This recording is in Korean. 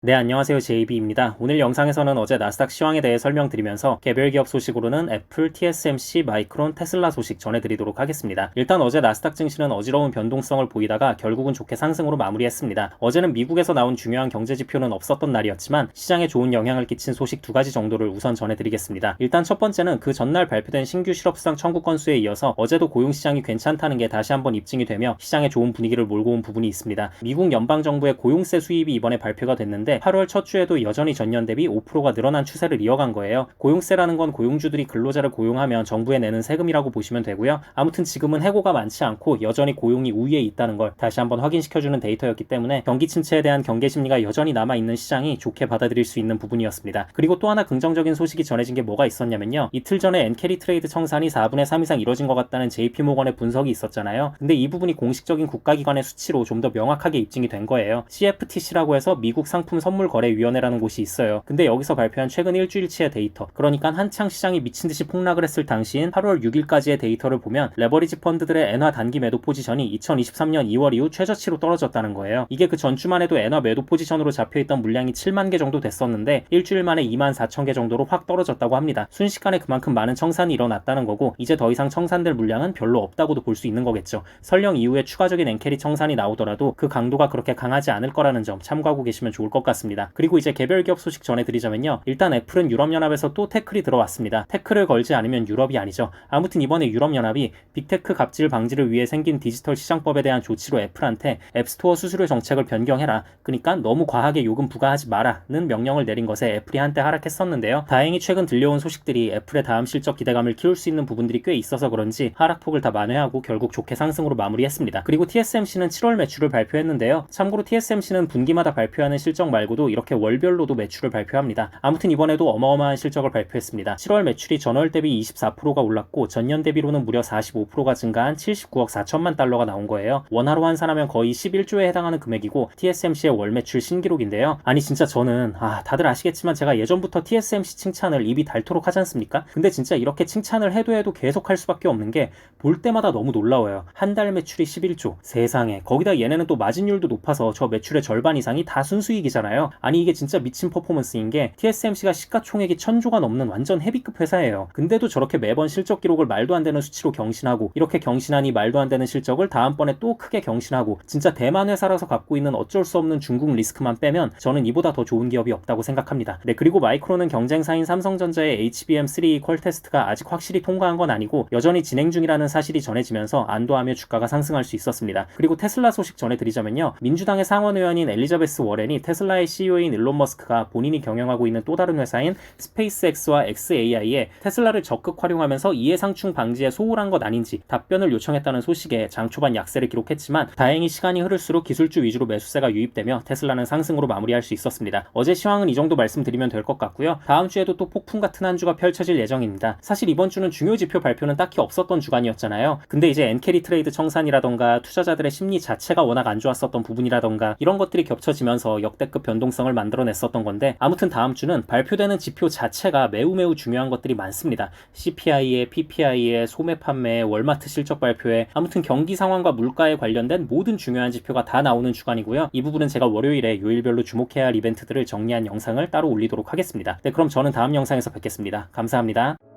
네, 안녕하세요. JB입니다. 오늘 영상에서는 어제 나스닥 시황에 대해 설명드리면서 개별 기업 소식으로는 애플, TSMC, 마이크론, 테슬라 소식 전해드리도록 하겠습니다. 일단 어제 나스닥 증시는 어지러운 변동성을 보이다가 결국은 좋게 상승으로 마무리했습니다. 어제는 미국에서 나온 중요한 경제 지표는 없었던 날이었지만 시장에 좋은 영향을 끼친 소식 두 가지 정도를 우선 전해드리겠습니다. 일단 첫 번째는 그 전날 발표된 신규 실업수당 청구 건수에 이어서 어제도 고용시장이 괜찮다는 게 다시 한번 입증이 되며 시장에 좋은 분위기를 몰고 온 부분이 있습니다. 미국 연방정부의 고용세 수입이 이번에 발표가 됐는데 8월 첫 주에도 여전히 전년 대비 5%가 늘어난 추세를 이어간 거예요. 고용세라는 건 고용주들이 근로자를 고용하면 정부에 내는 세금이라고 보시면 되고요. 아무튼 지금은 해고가 많지 않고 여전히 고용이 우위에 있다는 걸 다시 한번 확인시켜주는 데이터였기 때문에 경기 침체에 대한 경계 심리가 여전히 남아있는 시장이 좋게 받아들일 수 있는 부분이었습니다. 그리고 또 하나 긍정적인 소식이 전해진 게 뭐가 있었냐면요. 이틀 전에 엔캐리 트레이드 청산이 4분의 3 이상 이뤄진 것 같다는 JP모건의 분석이 있었잖아요. 근데 이 부분이 공식적인 국가기관의 수치로 좀 더 명확하게 입증이 된 거예요. CFTC라고 해서 미국 상품 선물거래위원회라는 곳이 있어요. 근데 여기서 발표한 최근 일주일치의 데이터, 그러니까 한창 시장이 미친듯이 폭락을 했을 당시인 8월 6일까지의 데이터를 보면 레버리지 펀드들의 엔화 단기 매도 포지션이 2023년 2월 이후 최저치로 떨어졌다는 거예요. 이게 그 전주만 해도 엔화 매도 포지션으로 잡혀있던 물량이 7만 개 정도 됐었는데 일주일 만에 2만 4천 개 정도로 확 떨어졌다고 합니다. 순식간에 그만큼 많은 청산이 일어났다는 거고 이제 더 이상 청산될 물량은 별로 없다고도 볼 수 있는 거겠죠. 설령 이후에 추가적인 엔캐리 청산이 나오더라도 그 강도가 그렇게 강하지 않을 거라는 점 참고하고 계시면 좋을 것 같습니다. 그리고 이제 개별 기업 소식 전해드리자면요. 일단 애플은 유럽연합에서 또 태클이 들어왔습니다. 태클을 걸지 않으면 유럽이 아니죠. 아무튼 이번에 유럽연합이 빅테크 갑질 방지를 위해 생긴 디지털 시장법에 대한 조치로 애플한테 앱스토어 수수료 정책을 변경해라. 그러니까 너무 과하게 요금 부과하지 마라는 명령을 내린 것에 애플이 한때 하락했었는데요. 다행히 최근 들려온 소식들이 애플의 다음 실적 기대감을 키울 수 있는 부분들이 꽤 있어서 그런지 하락폭을 다 만회하고 결국 좋게 상승으로 마무리했습니다. 그리고 TSMC는 7월 매출을 발표했는데요. 참고로 TSMC는 분기마다 발표하는 실적 말고도 이렇게 월별로도 매출을 발표합니다. 아무튼 이번에도 어마어마한 실적을 발표했습니다. 7월 매출이 전월 대비 24%가 올랐고 전년 대비로는 무려 45%가 증가한 79억 4천만 달러가 나온 거예요. 원화로 환산하면 거의 11조에 해당하는 금액이고 TSMC의 월 매출 신기록인데요. 아니 진짜 저는 다들 아시겠지만 제가 예전부터 TSMC 칭찬을 입이 닳도록 하지 않습니까? 근데 진짜 이렇게 칭찬을 해도 계속 할 수밖에 없는 게 볼 때마다 너무 놀라워요. 한 달 매출이 11조. 세상에. 거기다 얘네는 또 마진율도 높아서 저 매출의 절반 이상이 다 순수익이잖아요. 아니 이게 진짜 미친 퍼포먼스인 게 TSMC가 시가총액이 1000조가 넘는 완전 헤비급 회사예요. 근데도 저렇게 매번 실적 기록을 말도 안 되는 수치로 경신하고 이렇게 경신하니 말도 안 되는 실적을 다음번에 또 크게 경신하고 진짜 대만 회사라서 갖고 있는 어쩔 수 없는 중국 리스크만 빼면 저는 이보다 더 좋은 기업이 없다고 생각합니다. 네, 그리고 마이크론은 경쟁사인 삼성전자의 HBM3 퀄 테스트가 아직 확실히 통과한 건 아니고 여전히 진행 중이라는 사실이 전해지면서 안도하며 주가가 상승할 수 있었습니다. 그리고 테슬라 소식 전해드리자면요. 민주당의 상원의원인 엘리자베스 워렌이 테슬라의 CEO인 일론 머스크가 본인이 경영하고 있는 또 다른 회사인 스페이스X와 XAI에 테슬라를 적극 활용하면서 이해상충 방지에 소홀한 것 아닌지 답변을 요청했다는 소식에 장 초반 약세를 기록했지만 다행히 시간이 흐를수록 기술주 위주로 매수세가 유입되며 테슬라는 상승으로 마무리할 수 있었습니다. 어제 시황은 이 정도 말씀드리면 될 것 같고요. 다음 주에도 또 폭풍 같은 한 주가 펼쳐질 예정입니다. 사실 이번 주는 중요 지표 발표는 딱히 없었던 주간이었잖아요. 근데 이제 엔캐리 트레이드 청산이라던가 투자자들의 심리 자체가 워낙 안 좋았었던 부분이라던가 이런 것들이 겹쳐지면서 역대급 변동성을 만들어냈었던 건데 아무튼 다음 주는 발표되는 지표 자체가 매우 중요한 것들이 많습니다. CPI에 PPI에 소매 판매에 월마트 실적 발표에 아무튼 경기 상황과 물가에 관련된 모든 중요한 지표가 다 나오는 주간이고요. 이 부분은 제가 월요일에 요일별로 주목해야 할 이벤트들을 정리한 영상을 따로 올리도록 하겠습니다. 네, 그럼 저는 다음 영상에서 뵙겠습니다. 감사합니다.